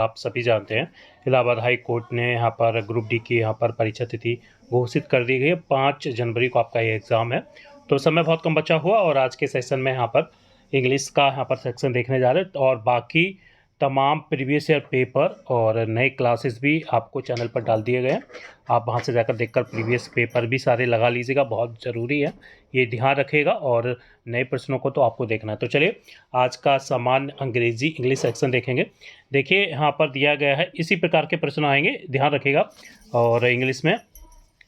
आप सभी जानते हैं इलाहाबाद हाई कोर्ट ने यहाँ पर ग्रुप डी की यहाँ पर परीक्षा तिथि घोषित कर दी गई है। 5 जनवरी को आपका ये एग्ज़ाम है। तो समय बहुत कम बचा हुआ और आज के सेशन में यहाँ पर इंग्लिश का यहाँ पर सेक्शन देखने जा रहे हैं और बाकी तमाम प्रीवियस ईयर पेपर और नए क्लासेस भी आपको चैनल पर डाल दिए गए हैं। आप वहाँ से जाकर देखकर प्रीवियस पेपर भी सारे लगा लीजिएगा, बहुत ज़रूरी है, ये ध्यान रखिएगा। और नए प्रश्नों को तो आपको देखना है। तो चलिए आज का सामान्य अंग्रेजी इंग्लिश सेक्शन देखेंगे। देखिए यहाँ पर दिया गया है, इसी प्रकार के प्रश्न आएंगे, ध्यान रखिएगा। और इंग्लिश में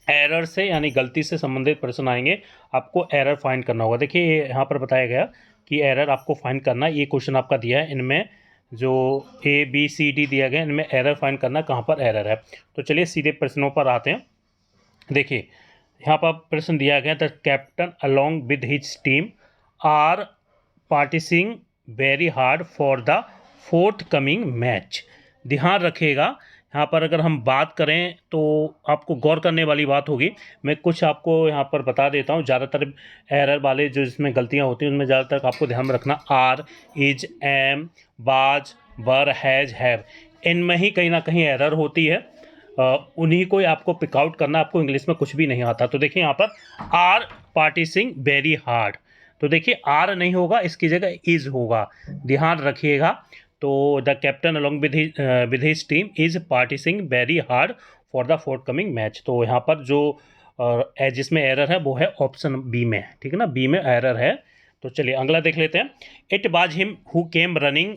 एरर से यानी गलती से संबंधित प्रश्न आएंगे, आपको एरर फाइंड करना होगा। देखिए यहाँ पर बताया गया कि एरर आपको फाइंड करना, ये क्वेश्चन आपका दिया है, इनमें जो ABCD दिया गया इनमें एरर फाइंड करना, कहाँ पर एरर है। तो चलिए सीधे प्रश्नों पर आते हैं। देखिए यहाँ पर प्रश्न दिया गया, the captain along with his team are participating very hard for the fourth coming match. ध्यान रखिएगा, यहाँ पर अगर हम बात करें तो आपको गौर करने वाली बात होगी। मैं कुछ आपको यहाँ पर बता देता हूँ। ज़्यादातर एरर वाले जो इसमें गलतियाँ होती हैं उनमें ज़्यादातर आपको ध्यान में रखना आर, इज, एम, बाज, बर, हैज, हैव, इनमें ही कहीं ना कहीं एरर होती है। उन्हीं को आपको पिकआउट करना, आपको इंग्लिश में कुछ भी नहीं आता। तो देखिए यहाँ पर आर पार्टिसिंग वेरी हार्ड, तो देखिए आर नहीं होगा, इसकी जगह इज होगा, ध्यान रखिएगा। तो the captain along with his team is practising very hard for the fourth coming match. तो यहाँ पर जो जिसमें एरर है वो है ऑप्शन बी में, ठीक है ना, बी में एरर है। तो चलिए अगला देख लेते हैं। इट बाज him who came running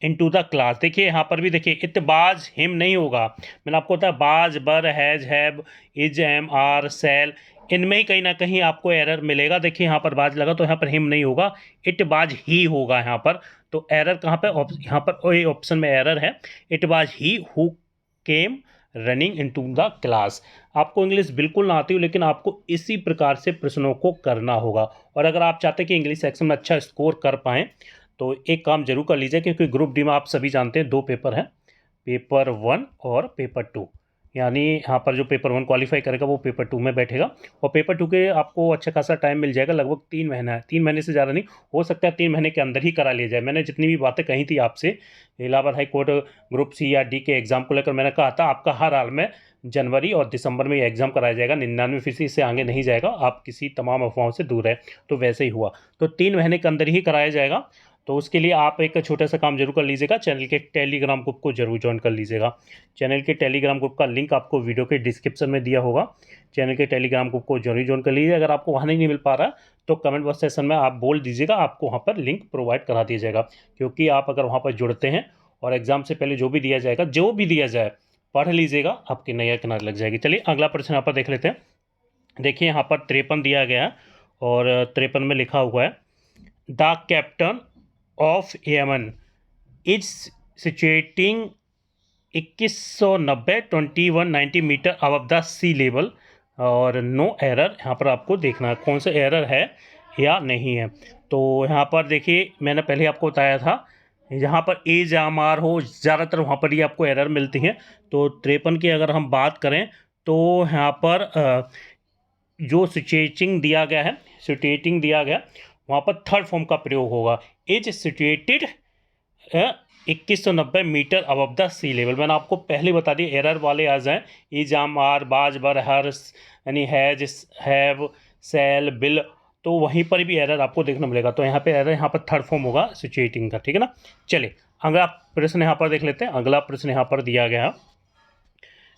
into the class. देखिए यहाँ पर भी देखिए इट बाज हिम नहीं होगा, मैंने आपको बताया was, were, has, have, is, am, are, shall, इनमें ही कहीं ना कहीं आपको एरर मिलेगा। देखिए यहाँ पर बाज लगा तो यहाँ पर हिम नहीं होगा, इट बाज ही होगा यहाँ पर। तो एरर कहाँ पे, यहाँ पर ये ऑप्शन में एरर है, इट बाज he who came running into the class. आपको इंग्लिश बिल्कुल ना आती हो लेकिन आपको इसी प्रकार से प्रश्नों को करना होगा। और अगर आप चाहते हैं कि इंग्लिश सेक्शन में अच्छा स्कोर कर पाएँ तो एक काम जरूर कर लीजिए, क्योंकि ग्रुप डी में आप सभी जानते हैं 2 पेपर हैं, पेपर 1 और पेपर 2। यानी यहाँ पर जो पेपर 1 क्वालिफाई करेगा वो पेपर 2 में बैठेगा और पेपर 2 के आपको अच्छा खासा टाइम मिल जाएगा, लगभग 3 महीना है, 3 महीने से ज़्यादा नहीं, हो सकता है 3 महीने के अंदर ही करा लिया जाए। मैंने जितनी भी बातें कही थी आपसे Allahabad high court group C या डी के एग्ज़ाम को लेकर, मैंने कहा था आपका हर हाल में जनवरी और दिसंबर में ये एग्ज़ाम कराया जाएगा, 99% इससे आगे नहीं जाएगा, आप किसी तमाम अफवाहों से दूर है। तो वैसे ही हुआ, तो 3 महीने के अंदर ही कराया जाएगा। तो उसके लिए आप एक छोटा सा काम जरूर कर लीजिएगा, चैनल के टेलीग्राम ग्रुप को जरूर ज्वाइन कर लीजिएगा। चैनल के टेलीग्राम ग्रुप का लिंक आपको वीडियो के डिस्क्रिप्शन में दिया होगा, चैनल के टेलीग्राम ग्रुप को जरूर ज्वाइन कर लीजिए। अगर आपको वहाँ नहीं मिल पा रहा तो कमेंट बॉक्स सेक्शन में आप बोल दीजिएगा, आपको वहाँ पर लिंक प्रोवाइड करा दिया जाएगा। क्योंकि आप अगर वहाँ पर जुड़ते हैं और एग्जाम से पहले जो भी दिया जाएगा, जो भी दिया जाए पढ़ लीजिएगा, आपकी नैया किनारे लग जाएगी। चलिए अगला प्रश्न यहाँ पर देख लेते हैं। देखिए यहाँ पर 53 दिया गया है और 53 में लिखा हुआ है, the captain of Yemen is situating 2190 2190 metre above the sea level और नो एरर। यहाँ पर आपको देखना है कौन सा एरर है या नहीं है। तो यहाँ पर देखिए मैंने पहले आपको बताया था, यहाँ पर ए जाम आर हो, ज़्यादातर वहाँ पर ही आपको एरर मिलती हैं। तो 53 की अगर हम बात करें तो यहाँ पर जो सिचुएटिंग दिया गया है, सिचुएटिंग दिया गया, वहाँ पर थर्ड फॉर्म का प्रयोग होगा, is situated 2190 metre above the sea level. मैंने आपको पहले बता दिया एरर वाले आ जाएँ, ई जाम आर, बाज, बर, हर, यानी हैज, हैव, सेल, बिल, तो वहीं पर भी एरर आपको देखने मिलेगा। तो यहाँ पे एरर, यहाँ पर थर्ड फॉर्म होगा सिचुएटिंग का, ठीक है ना। चलिए अगला प्रश्न यहाँ पर देख लेते हैं। अगला प्रश्न यहाँ पर दिया गया,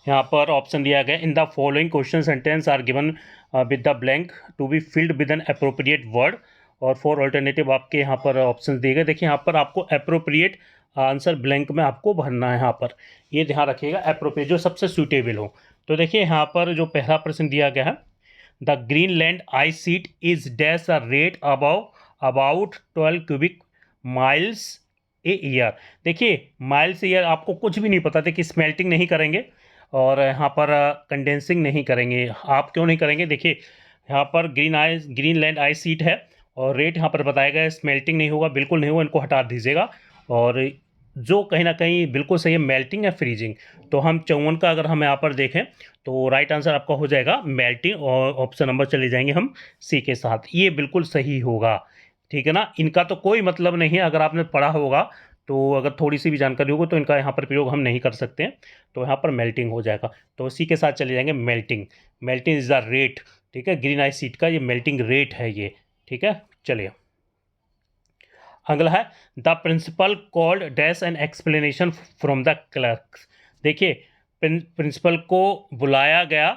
यहाँ पर ऑप्शन दिया गया, in the following question sentence are given with the blank to be filled with an appropriate word, और 4 ऑल्टरनेटिव आपके यहाँ पर ऑप्शन दिए गए। देखिए यहाँ पर आपको अप्रोप्रिएट आंसर ब्लैंक में आपको भरना है, यहाँ पर ये ध्यान रखिएगा, अप्रोप्रिएट जो सबसे सूटेबल हो। तो देखिए यहाँ पर जो पहला प्रश्न दिया गया है, the Greenland ice sheet is dash a rate about 12 cubic miles a year. देखिए माइल्स ईयर आपको कुछ भी नहीं पता, देखिए स्मेल्टिंग नहीं करेंगे और यहाँ पर कंडेंसिंग नहीं करेंगे। आप क्यों नहीं करेंगे, देखिए यहाँ पर ग्रीनलैंड आइस शीट है और रेट यहाँ पर बताया गया है, स्मेल्टिंग नहीं होगा, बिल्कुल नहीं होगा, इनको हटा दीजिएगा। और जो कहीं ना कहीं बिल्कुल सही है, मेल्टिंग या फ्रीजिंग। तो हम 54 का अगर हम यहाँ पर देखें तो राइट आंसर आपका हो जाएगा मेल्टिंग, और ऑप्शन नंबर चले जाएंगे हम सी के साथ, ये बिल्कुल सही होगा, ठीक है ना। इनका तो कोई मतलब नहीं है, अगर आपने पढ़ा होगा तो अगर थोड़ी सी भी जानकारी होगी तो इनका यहाँ पर प्रयोग हम नहीं कर सकते हैं, तो यहाँ पर मेल्टिंग हो जाएगा। तो इसी के साथ चले जाएंगे melting. Melting is the rate, ठीक है, ग्रीन आइस शीट का ये मेल्टिंग रेट है ये, ठीक है। चलिए अगला है the principal called dash an explanation from the clerk. देखिए प्रिंसिपल को बुलाया गया,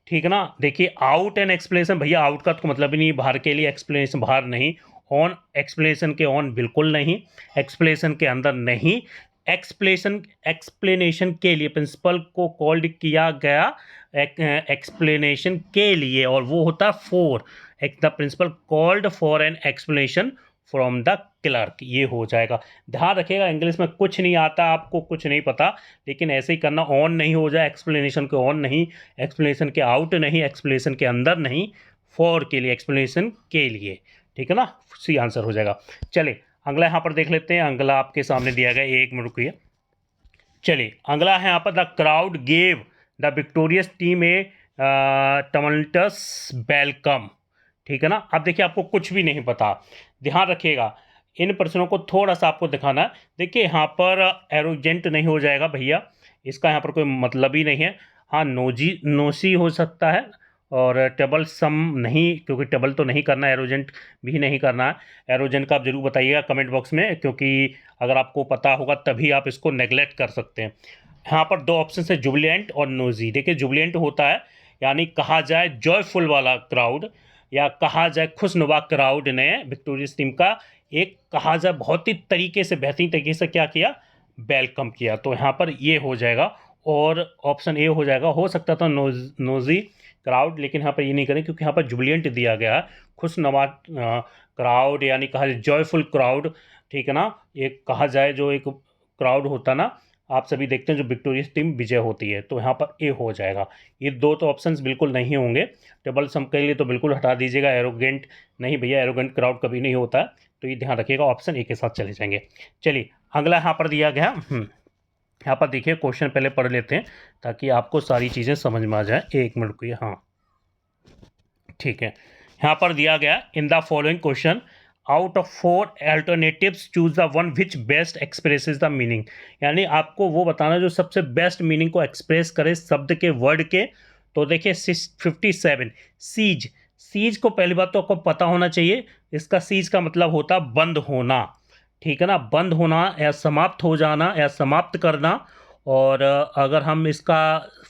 ठीक है ना। देखिए आउट एन एक्सप्लेनेशन, भैया आउट का तो मतलब ही नहीं बाहर के लिए, एक्सप्लेनेशन बाहर नहीं, ऑन एक्सप्लेनेशन के ऑन बिल्कुल नहीं, एक्सप्लेनेशन के अंदर नहीं, एक्सप्लेनेशन के लिए प्रिंसिपल को कॉल्ड किया गया एक्सप्लेनेशन के लिए, और वो होता है for, the principal called for an explanation from the clerk, ये हो जाएगा। ध्यान रखिएगा इंग्लिश में कुछ नहीं आता, आपको कुछ नहीं पता, लेकिन ऐसे ही करना, ऑन नहीं हो जाए, एक्सप्लेनेशन के ऑन नहीं, एक्सप्लेनेशन के आउट नहीं, एक्सप्लेनेशन के अंदर नहीं, फॉर के लिए, एक्सप्लेनेशन के लिए, ठीक है ना। सी आंसर हो जाएगा। चलिए अगला यहाँ पर देख लेते हैं। अगला आपके सामने दिया गया, एक मिनट रुकिए। चलिए अगला है यहाँ पर the crowd gave the victorious team A tumultuous welcome, ठीक है ना। अब देखिए आपको कुछ भी नहीं पता, ध्यान रखिएगा इन प्रश्नों को थोड़ा सा आपको दिखाना है। देखिए यहाँ पर एरोजेंट नहीं हो जाएगा भैया, इसका यहाँ पर कोई मतलब ही नहीं है। हाँ नोजी नोसी हो सकता है, और टेबल सम नहीं, क्योंकि टेबल तो नहीं करना, एरोजेंट भी नहीं करना है। एरोजेंट का आप जरूर बताइएगा कमेंट बॉक्स में, क्योंकि अगर आपको पता होगा तभी आप इसको नेगलेक्ट कर सकते हैं। यहाँ पर दो ऑप्शन है, जुबिलियंट और नोजी। देखिए जुबिलियंट होता है यानी कहा जाए जॉयफुल वाला क्राउड, या कहा जाए खुशनुमा क्राउड ने विक्टोरियस टीम का एक कहा जाए बहुत ही तरीके से, बेहतरीन तरीके से क्या किया, वेलकम किया। तो यहाँ पर ये हो जाएगा, और ऑप्शन ए हो जाएगा। हो सकता था नोजी क्राउड, लेकिन यहाँ पर ये नहीं करें क्योंकि यहाँ पर जुबिलियंट दिया गया है, खुशनुमा क्राउड यानी कहा जाए जॉयफुल क्राउड, ठीक है ना। एक कहा जाए जो एक क्राउड होता ना, आप सभी देखते हैं जो विक्टोरियस टीम विजय होती है, तो यहाँ पर ए हो जाएगा। ये दो तो ऑप्शंस बिल्कुल नहीं होंगे। टेबल सम के लिए तो बिल्कुल हटा दीजिएगा, एरोगेंट नहीं भैया, एरोगेंट क्राउड कभी नहीं होता, तो ये ध्यान रखिएगा, ऑप्शन ए के साथ चले जाएंगे। चलिए अगला यहाँ पर दिया गया, यहाँ पर देखिए क्वेश्चन पहले पढ़ लेते हैं ताकि आपको सारी चीज़ें समझ में आ जाए। एक मिनट को, हाँ ठीक है। यहाँ पर दिया गया in the following question out of 4 alternatives choose the one which best expresses the meaning, यानी आपको वो बताना जो सबसे बेस्ट मीनिंग को एक्सप्रेस करे शब्द के, वर्ड के। तो देखिए 57 सीज, सीज को पहली बात तो आपको पता होना चाहिए, इसका सीज का मतलब होता है बंद होना, ठीक है ना, बंद होना या समाप्त हो जाना या समाप्त करना। और अगर हम इसका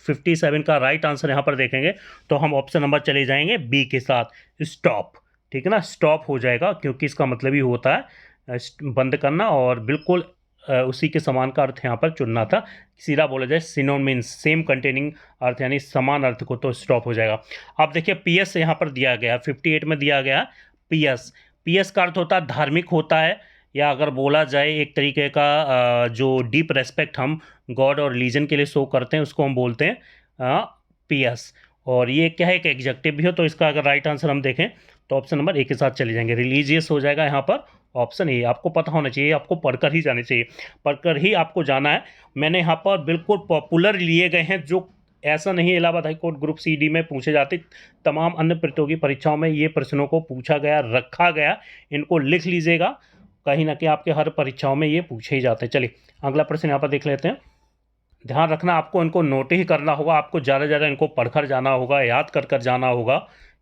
57 का राइट आंसर यहाँ पर देखेंगे तो हम ऑप्शन नंबर चले जाएंगे बी के साथ, स्टॉप, ठीक है ना, स्टॉप हो जाएगा, क्योंकि इसका मतलब ही होता है बंद करना, और बिल्कुल उसी के समान का अर्थ यहाँ पर चुनना था। सीधा बोला जाए सिनोनिम्स, सेम कंटेनिंग अर्थ यानी समान अर्थ को, तो स्टॉप हो जाएगा। अब देखिए पीएस यहाँ पर दिया गया, 58 में दिया गया पीएस। पीएस का अर्थ होता है धार्मिक होता है, या अगर बोला जाए एक तरीके का जो डीप रेस्पेक्ट हम गॉड और रिलीजन के लिए शो करते हैं उसको हम बोलते हैं पीएस। और ये क्या है, एक एग्जेक्टिव भी हो, तो इसका अगर राइट आंसर हम देखें तो ऑप्शन नंबर ए के साथ चले जाएंगे, रिलीजियस हो जाएगा यहाँ पर ऑप्शन ए। आपको पता होना चाहिए, आपको पढ़कर ही जाने चाहिए, पढ़कर ही आपको जाना है। मैंने यहाँ पर बिल्कुल पॉपुलर लिए गए हैं, जो ऐसा नहीं Allahabad high court group C D में पूछे जाते, तमाम अन्य प्रतियोगी परीक्षाओं में ये प्रश्नों को पूछा गया, रखा गया, इनको लिख लीजिएगा, कहीं ना कहीं आपके हर परीक्षाओं में ये पूछे ही जाते हैं। चलिए अगला प्रश्न यहाँ पर देख लेते हैं। ध्यान रखना आपको इनको नोट ही करना होगा, आपको ज़्यादा से ज़्यादा इनको पढ़कर जाना होगा, याद कर कर जाना होगा,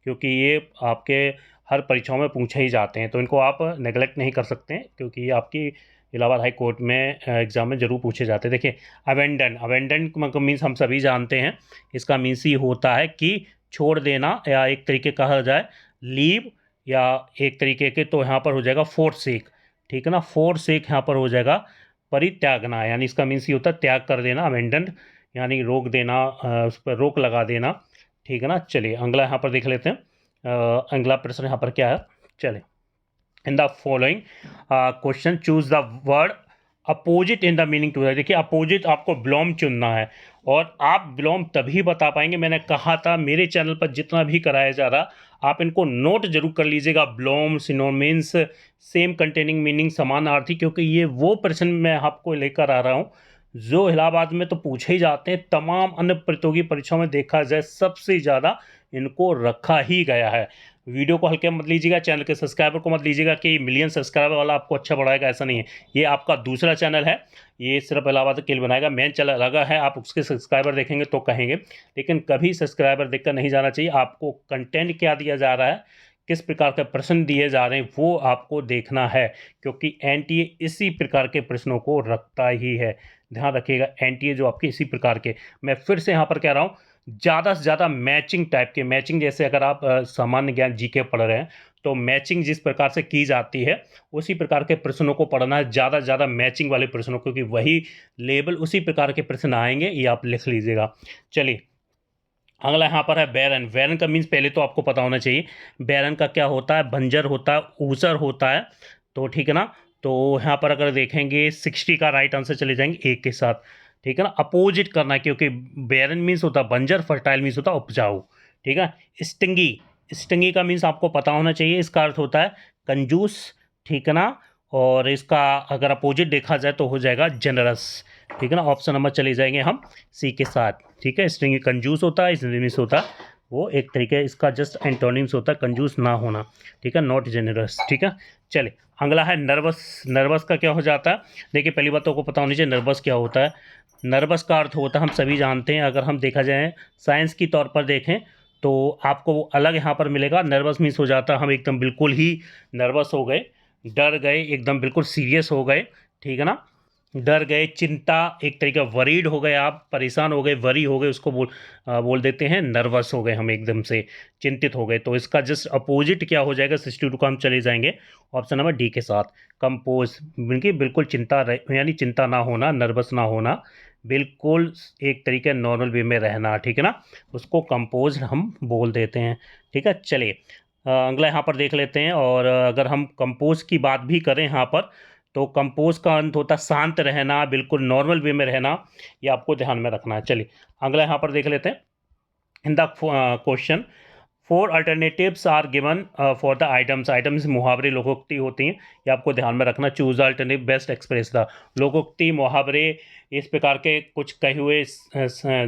क्योंकि ये आपके हर परीक्षाओं में पूछे ही जाते हैं, तो इनको आप नेगलेक्ट नहीं कर सकते हैं, क्योंकि ये आपकी इलाहाबाद हाई कोर्ट में एग्ज़ाम में ज़रूर पूछे जाते हैं। देखिए अवेंडन, अवेंडन मीन्स हम सभी जानते हैं, इसका मीन्स ही होता है कि छोड़ देना, या एक तरीके कहा जाए लीव, या एक तरीके के तो यहाँ पर हो जाएगा फोरसेक, ठीक है ना, फोरसेक यहाँ पर हो जाएगा परित्यागना, यानी इसका मीन्स ये होता है त्याग कर देना, अवेंडन यानी रोक देना, उस पर रोक लगा देना, ठीक है ना। चलिए अगला यहाँ पर देख लेते हैं, अगला प्रश्न यहाँ पर क्या है। चलिए in the following question choose the word opposite in the meaning to the, देखिए अपोजिट आपको बिलोम चुनना है, और आप बिलोम तभी बता पाएंगे, मैंने कहा था मेरे चैनल पर जितना भी कराया जा रहा आप इनको नोट जरूर कर लीजिएगा, बिलोम, सिनोनिम्स, सेम कंटेनिंग मीनिंग, समानार्थी, क्योंकि ये वो प्रश्न मैं आपको लेकर आ रहा हूँ जो इलाहाबाद में तो पूछे ही जाते हैं, तमाम अन्य प्रतियोगी परीक्षाओं में देखा जाए सबसे ज़्यादा इनको रखा ही गया है। वीडियो को हल्के मत लीजिएगा, चैनल के सब्सक्राइबर को मत लीजिएगा कि मिलियन सब्सक्राइबर वाला आपको अच्छा बढ़ाएगा, ऐसा नहीं है। ये आपका दूसरा चैनल है, ये सिर्फ इलाहाबाद के लिए बनाएगा। मेन चैनल अलग है, आप उसके सब्सक्राइबर देखेंगे तो कहेंगे, लेकिन कभी सब्सक्राइबर देखकर नहीं जाना चाहिए। आपको कंटेंट क्या दिया जा रहा है, किस प्रकार के प्रश्न दिए जा रहे हैं, वो आपको देखना है, क्योंकि एनटीए इसी प्रकार के प्रश्नों को रखता ही है। ध्यान रखिएगा, एनटीए जो आपके इसी प्रकार के, मैं फिर से यहाँ पर कह रहा हूँ, ज़्यादा से ज़्यादा मैचिंग टाइप के, मैचिंग जैसे अगर आप सामान्य ज्ञान जीके पढ़ रहे हैं तो मैचिंग जिस प्रकार से की जाती है उसी प्रकार के प्रश्नों को पढ़ना है, ज़्यादा से ज़्यादा मैचिंग वाले प्रश्नों, क्योंकि वही लेवल उसी प्रकार के प्रश्न आएंगे, ये आप लिख लीजिएगा। चलिए अगला यहाँ पर है बैरन। बैरन का मीन्स पहले तो आपको पता होना चाहिए, बैरन का क्या होता है, बंजर होता है, ऊसर होता है, तो ठीक है ना। तो यहाँ पर अगर देखेंगे 60 का राइट आंसर चले जाएंगे एक के साथ, ठीक है ना। अपोजिट करना है, क्योंकि बैरन मीन्स होता है बंजर, फर्टाइल मीन्स होता है उपजाऊ, ठीक है। स्टिंगी, स्टिंगी का मीन्स आपको पता होना चाहिए, इसका अर्थ होता है कंजूस, ठीक है ना। और इसका अगर अपोजिट देखा जाए तो हो जाएगा जनरस, ठीक है ना। ऑप्शन नंबर चले जाएंगे हम सी के साथ, ठीक है। स्टिंगी कंजूस होता है, जनरस होता है वो एक तरीके, इसका जस्ट एंटोनिम्स होता है कंजूस ना होना, ठीक है, नॉट जेनरस, ठीक है। चले अगला है नर्वस। नर्वस का क्या हो जाता है, देखिए पहली बात तो आपको पता होनी चाहिए नर्वस क्या होता है। नर्वस का अर्थ होता है, हम सभी जानते हैं, अगर हम देखा जाए साइंस की तौर पर देखें तो आपको वो अलग यहाँ पर मिलेगा। नर्वस मीन्स हो जाता है हम एकदम बिल्कुल ही नर्वस हो गए, डर गए, एकदम बिल्कुल सीरियस हो गए, ठीक है ना। डर गए, चिंता, एक तरीके वरीड हो गए, आप परेशान हो गए, वरी हो गए, उसको बोल देते हैं नर्वस हो गए, हम एकदम से चिंतित हो गए। तो इसका जस्ट अपोजिट क्या हो जाएगा, 62 का हम चले जाएंगे ऑप्शन नंबर डी के साथ, कंपोज। बिल्कुल चिंता यानी चिंता ना होना, नर्वस ना होना, बिल्कुल एक तरीके नॉर्मल वे में रहना, ठीक है ना, उसको कंपोज हम बोल देते हैं, ठीक है। चलिए अगला यहाँ पर देख लेते हैं। और अगर हम कंपोज की बात भी करें यहाँ पर, तो कंपोज का अंत होता है शांत रहना, बिल्कुल नॉर्मल वे में रहना, ये आपको ध्यान में रखना है। चलिए अगला यहाँ पर देख लेते हैं। In the question 4 alternatives are given for the items. Items मुहावरे लोकोक्ति होती हैं, ये आपको ध्यान में रखना। Choose alternative best express the. लोकोक्ति मुहावरे इस प्रकार के कुछ कहे हुए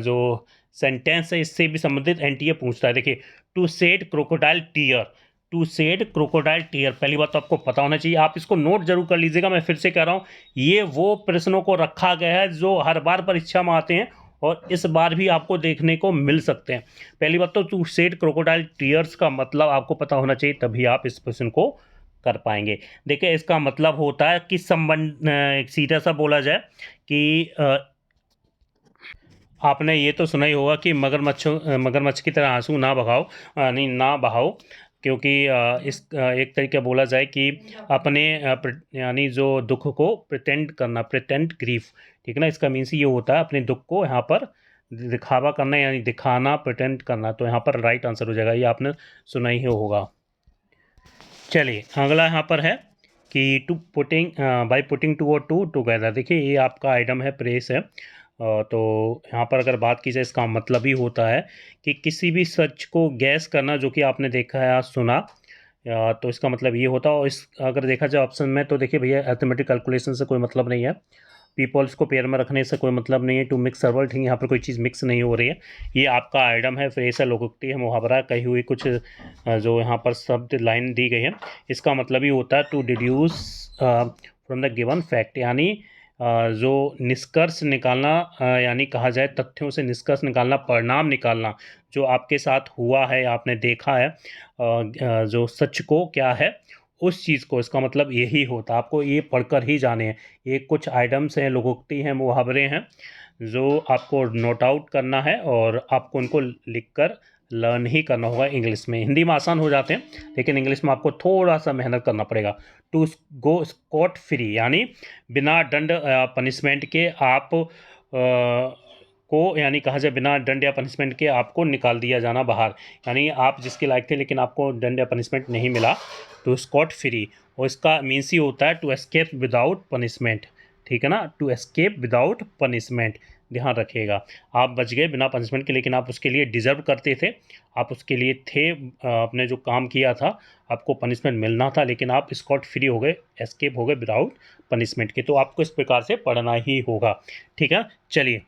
जो सेंटेंस है इससे भी संबंधित एनटीए पूछता है। देखिए to shed crocodile tear, to shed crocodile tear, पहली बात तो आपको पता होना चाहिए, आप इसको नोट जरूर कर लीजिएगा। मैं फिर से कह रहा हूँ, ये वो प्रश्नों को रखा गया है जो हर बार परीक्षा में आते हैं और इस बार भी आपको देखने को मिल सकते हैं। पहली बात तो टू सेड क्रोकोडाइल टीयर्स का मतलब आपको पता होना चाहिए, तभी आप इस प्रश्न को कर पाएंगे। देखिए इसका मतलब होता है कि संबंध, सीधा सा बोला जाए कि आपने ये तो सुना ही होगा कि मगरमच्छ की तरह आंसू ना बहाओ, नहीं ना बहाओ, क्योंकि एक तरीके बोला जाए कि अपने यानी जो दुख को प्रिटेंड करना, प्रिटेंड ग्रीफ, ठीक है ना। इसका मीन्स ये होता है अपने दुख को यहाँ पर दिखावा करना, यानी दिखाना, प्रिटेंड करना। तो यहाँ पर राइट आंसर हो जाएगा, ये आपने सुना ही होगा। चलिए अगला यहाँ पर है कि to putting by putting two और टू टुगेदर। देखिए ये आपका आइटम है, प्रेस है। तो यहाँ पर अगर बात की जाए, इसका मतलब ही होता है कि किसी भी सच को गैस करना जो कि आपने देखा है या सुना, तो इसका मतलब ये होता है। और इस अगर देखा जाए ऑप्शन में, तो देखिए भैया अर्थमेटिक कैलकुलेशन से कोई मतलब नहीं है, पीपल्स को पेयर में रखने से कोई मतलब नहीं है, टू मिक्स सर्वल थिंग, यहाँ पर कोई चीज़ मिक्स नहीं हो रही है। ये आपका आइटम है, फ्रेस है, लोकोक्ति है, मुहावरा, कही हुई कुछ जो यहाँ पर शब्द लाइन दी गई है, इसका मतलब ही होता है to deduce from the given fact, यानी जो निष्कर्ष निकालना, यानी कहा जाए तथ्यों से निष्कर्ष निकालना, परिणाम निकालना, जो आपके साथ हुआ है, आपने देखा है, जो सच को क्या है उस चीज़ को, इसका मतलब यही होता है। आपको ये पढ़कर ही जाने हैं। ये कुछ आइटम्स हैं, लोकोक्ति हैं, मुहावरे हैं, जो आपको नोट आउट करना है और आपको उनको लिखकर लर्न ही करना होगा इंग्लिश में। हिंदी में आसान हो जाते हैं, लेकिन इंग्लिश में आपको थोड़ा सा मेहनत करना पड़ेगा। टू गो स्कॉट फ्री, यानी बिना दंड पनिशमेंट के आप को, यानी कहा जाए बिना दंड या पनिशमेंट के आपको निकाल दिया जाना बाहर, यानी आप जिसके लायक थे लेकिन आपको दंड या पनिशमेंट नहीं मिला, तो स्कॉट फ्री। और इसका मीन्स ही होता है टू एस्केप विदाउट पनिशमेंट, ठीक है ना, टू एस्केप विदाउट पनिशमेंट। ध्यान रखिएगा, आप बच गए बिना पनिशमेंट के, लेकिन आप उसके लिए डिजर्व करते थे, आप उसके लिए थे, आपने जो काम किया था आपको पनिशमेंट मिलना था, लेकिन आप स्कॉट फ्री हो गए, एस्केप हो गए विदाउट पनिशमेंट के। तो आपको इस प्रकार से पढ़ना ही होगा, ठीक है। चलिए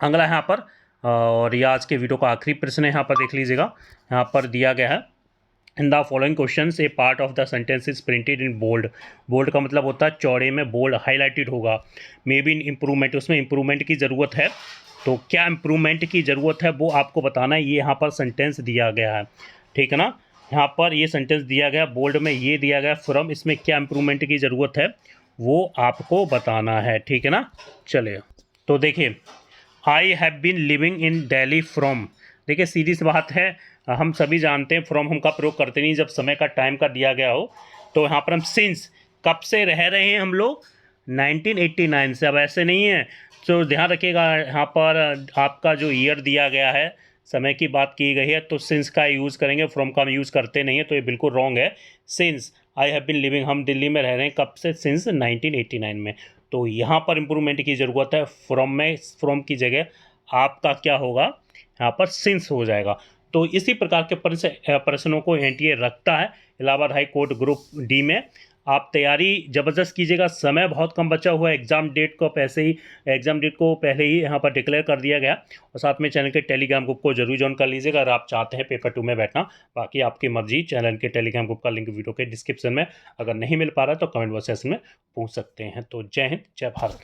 अगला यहाँ पर, और ये आज के वीडियो का आखिरी प्रश्न है, यहाँ पर देख लीजिएगा, यहाँ पर दिया गया है in the following questions a part of the sentence is printed in bold. Bold का मतलब होता है चौड़े में, बोल्ड हाईलाइटेड होगा। मे बी इन इम्प्रूवमेंट, उसमें इम्प्रूवमेंट की ज़रूरत है, तो क्या इम्प्रूवमेंट की ज़रूरत है वो आपको बताना है। ये यहाँ पर सेंटेंस दिया गया है, ठीक है ना, यहाँ पर ये सेंटेंस दिया गया बोल्ड में, ये दिया गया फ्रॉम, इसमें क्या इम्प्रूवमेंट की ज़रूरत है वो आपको बताना है, ठीक है ना। चलिए तो देखिए, I have been living in Delhi from. देखिए सीधी सी बात है, हम सभी जानते हैं फ्रॉम हम का प्रयोग करते नहीं जब समय का टाइम का दिया गया हो। तो यहाँ पर हम सिंस, कब से रह रहे हैं हम लोग, 1989 से। अब ऐसे नहीं है, तो ध्यान रखिएगा यहाँ पर आपका जो ईयर दिया गया है, समय की बात की गई है, तो सिंस का यूज़ करेंगे, फ्रॉम का हम यूज़ करते नहीं है, तो ये बिल्कुल रॉन्ग है। Since I have been living, हम दिल्ली में रह रहे हैं कब से, सिंस 1989 में। तो यहाँ पर इम्प्रूवमेंट की ज़रूरत है, फ्रॉम में, फ्रॉम की जगह आपका क्या होगा, यहाँ पर सिंस हो जाएगा। तो इसी प्रकार के प्रश्नों को एनटीए रखता है Allahabad high court group D में। आप तैयारी ज़बरदस्त कीजिएगा, समय बहुत कम बचा हुआ है, एग्ज़ाम डेट को पहले ही यहाँ पर डिक्लेयर कर दिया गया। और साथ में चैनल के टेलीग्राम ग्रुप को जरूर ज्वाइन कर लीजिएगा अगर आप चाहते हैं पेपर 2 में बैठना। बाकी आपकी मर्जी, चैनल के टेलीग्राम ग्रुप का लिंक वीडियो के डिस्क्रिप्शन में, अगर नहीं मिल पा रहा है तो कमेंट बॉक्स सेक्शन में पूछ सकते हैं। तो जय हिंद, जय भारत।